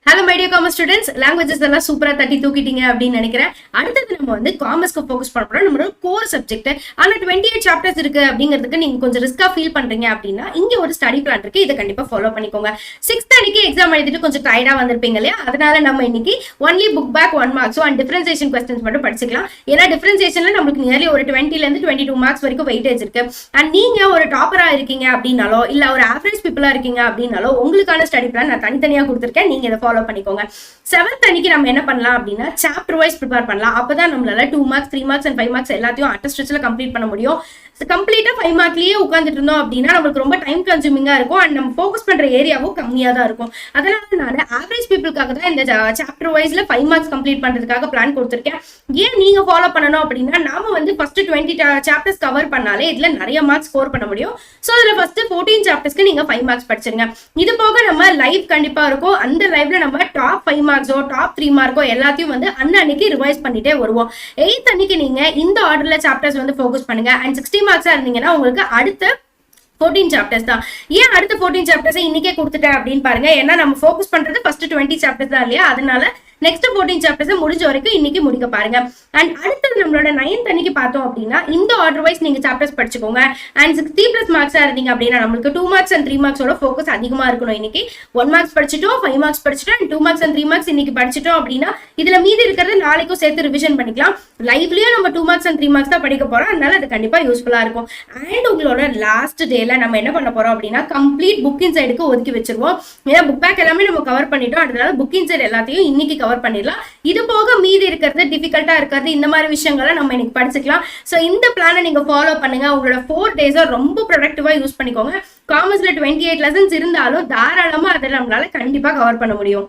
Hello my dear commerce students, languages எல்லாம் சூப்பரா தட்டி தூக்கிட்டீங்க அப்படின்னு நினைக்கிறேன். அடுத்தது நம்ம வந்து காமர்ஸ்க்கு ஃபோக்கஸ் பண்ண போறோம். நம்மளோட கோர் சப்ஜெக்ட். ஆனா 28 சாப்டர்ஸ் இருக்கு அப்படிங்கிறதுக்கு நீங்க கொஞ்சம் ரிஸ்கா ஃபீல் பண்றீங்க அப்படின்னா இங்க ஒரு ஸ்டடி பிளான் இருக்கு. இதை கண்டிப்பா ஃபாலோ பண்ணிக்கோங்க. 6th அன்னைக்கு எக்ஸாம் எழுதிட்டு கொஞ்சம் டயர்டா வந்திருப்பீங்க இல்லையா? அதனால நம்ம இன்னைக்கு only book back 1 marks and differentiation questions மட்டும் படிச்சுக்கலாம். ஏன்னா டிஃபரன்சியேஷன்ல நமக்கு நியர்லி ஒரு 20ல இருந்து 22 மார்க்ஸ் வரைக்கும் வெயிட்டேஜ் இருக்கு. அண்ட் நீங்க ஒரு டாப்பரா இருக்கீங்க அப்படின்னாலோ இல்ல ஒரு ஆவரேஜ் பீப்புளா இருக்கீங்க அப்படின்னாலோ உங்களுக்கான ஸ்டடி பிளான் நான் தனித்தனியா கொடுத்துருக்கேன். நீங்க இதை ஃபாலோ பண்ணிக்கோங்க. 7th அன்னைக்கு நம்ம என்ன பண்ணலாம் அப்படின்னா சாப்டர் வைஸ் ப்ரிப்பேர் பண்ணலாம். அப்பதான் நம்மளால 2 மார்க்ஸ் 3 மார்க்ஸ் அண்ட் 5 மார்க்ஸ் எல்லாத்தையும் அட்டஸ்ட்ல கம்ப்ளீட் பண்ண முடியும். கம்ப்ளீட்டா 5 மார்க்லயே உட்காந்துட்டு இருந்தோம் அப்படின்னா நமக்கு ரொம்ப டைம் கன்சூமிங்கா இருக்கும் அண்ட் நம்ம ஃபோக்கஸ் பண்ற ஏரியாவும் கம்மியா தான் இருக்கும். அதனால நான் ஆவரேஜ் பீப்புளுக்காக தான் இந்த சாப்டர் வைஸ்ல 5 மார்க்ஸ் கம்ப்ளீட் பண்றதுக்காக பிளான் கொடுத்துருக்கேன். ஏன் நீங்க ஃபாலோ பண்ணணும் அப்படின்னா நாம வந்து ஃபர்ஸ்ட் 20 சாப்டர்ஸ் கவர் பண்ணாலே இதுல நிறைய மார்க்ஸ் ஸ்கோர் பண்ண முடியும். ஸோ இதுல ஃபர்ஸ்ட் 14 சாப்டர்ஸ்க்கு நீங்க 5 மார்க்ஸ் படிச்சிருங்க. இது போக நம்ம லைவ் கண்டிப்பா இருக்கும். அந்த லைவ்ல நம்ம டாப் 5 மார்க்ஸோ டாப் 3 மார்க்கோ எல்லாத்தையும் வந்து அன்னைக்கு ரிவைஸ் பண்ணிட்டே வருவோம். 8th அன்னைக்கு நீங்க இந்த ஆர்டர்ல சாப்டர்ஸ் வந்து ஃபோக்கஸ் பண்ணுங்க. அண்ட் 60 மார்க்ஸா இருந்தீங்கன்னா உங்களுக்கு அடுத்த 14 சாப்டர்ஸ் தான். ஏன் அடுத்த 14 சாப்டர்ஸ் இன்னைக்கே கொடுத்துட்டேன் அப்படின்னு பாருங்க. ஏன்னா நம்ம ஃபோக்கஸ் பண்றது ஃபர்ஸ்ட் 20 சாப்டர்ஸ் தான் இல்லையா? அதனால நெக்ஸ்ட் 14 சாப்டர்ஸ் முடிஞ்ச வரைக்கும் இன்னைக்கு முடிக்க பாருங்க. அண்ட் அடுத்தது நம்மளோட 9th அன்னைக்கு பார்த்தோம் அப்படின்னா இந்த ஆர்டர் வைஸ் நீங்க சாப்டர்ஸ் படிச்சுக்கோங்க. அண்ட் 60+ மார்க்ஸா இருந்தீங்க அப்படின்னா நம்மளுக்கு 2 மார்க்ஸ் அண்ட் 3 மார்க்ஸோட ஃபோக்கஸ் அதிகமா இருக்கணும். இன்னைக்கு 1 மார்க்ஸ் படிச்சுட்டோம், 5 மார்க்ஸ் படிச்சுட்டோம், அண்ட் 2 மார்க்ஸ் அண்ட் 3 மார்க்ஸ் இன்னைக்கு படிச்சுட்டோம் அப்படின்னா இதுல மீதி இருக்கிறது நாளைக்கும் சேர்த்து ரிவிஷன் பண்ணிக்கலாம். லைவ்லயும் நம்ம 2 மார்க்ஸ் அண்ட் 3 மார்க்ஸ் தான் படிக்க போறோம். அதனால அது கண்டிப்பா யூஸ்ஃபுல்லா இருக்கும். அண்ட் உங்களோட லாஸ்ட் டேல நம்ம என்ன பண்ண போறோம் அப்படின்னா கம்ப்ளீட் புக் இன்சைடுக்கு ஒதுக்கி வச்சிருவோம். ஏன்னா புக் பேக் எல்லாமே நம்ம கவர் பண்ணிட்டோம். அதனால புக் இன்சைட் எல்லாத்தையும் இன்னைக்கு கவர் பண்ணிடலாம். இது போக மீதி இருக்கிறது டிஃபிகல்ட்டா இருக்கிறது இந்த மாதிரி விஷயங்களை நம்ம இன்னைக்கு படிச்சுக்கலாம். ஸோ இந்த பிளானை நீங்க ஃபாலோ பண்ணுங்க. உங்களோட 4 டேஸை ரொம்ப ப்ரொடக்டிவா யூஸ் பண்ணிக்கோங்க. காமர்ஸ்ல 28 லெசன்ஸ் இருந்தாலும் தாராளமா அதை நம்மளால கண்டிப்பா கவர் பண்ண முடியும்.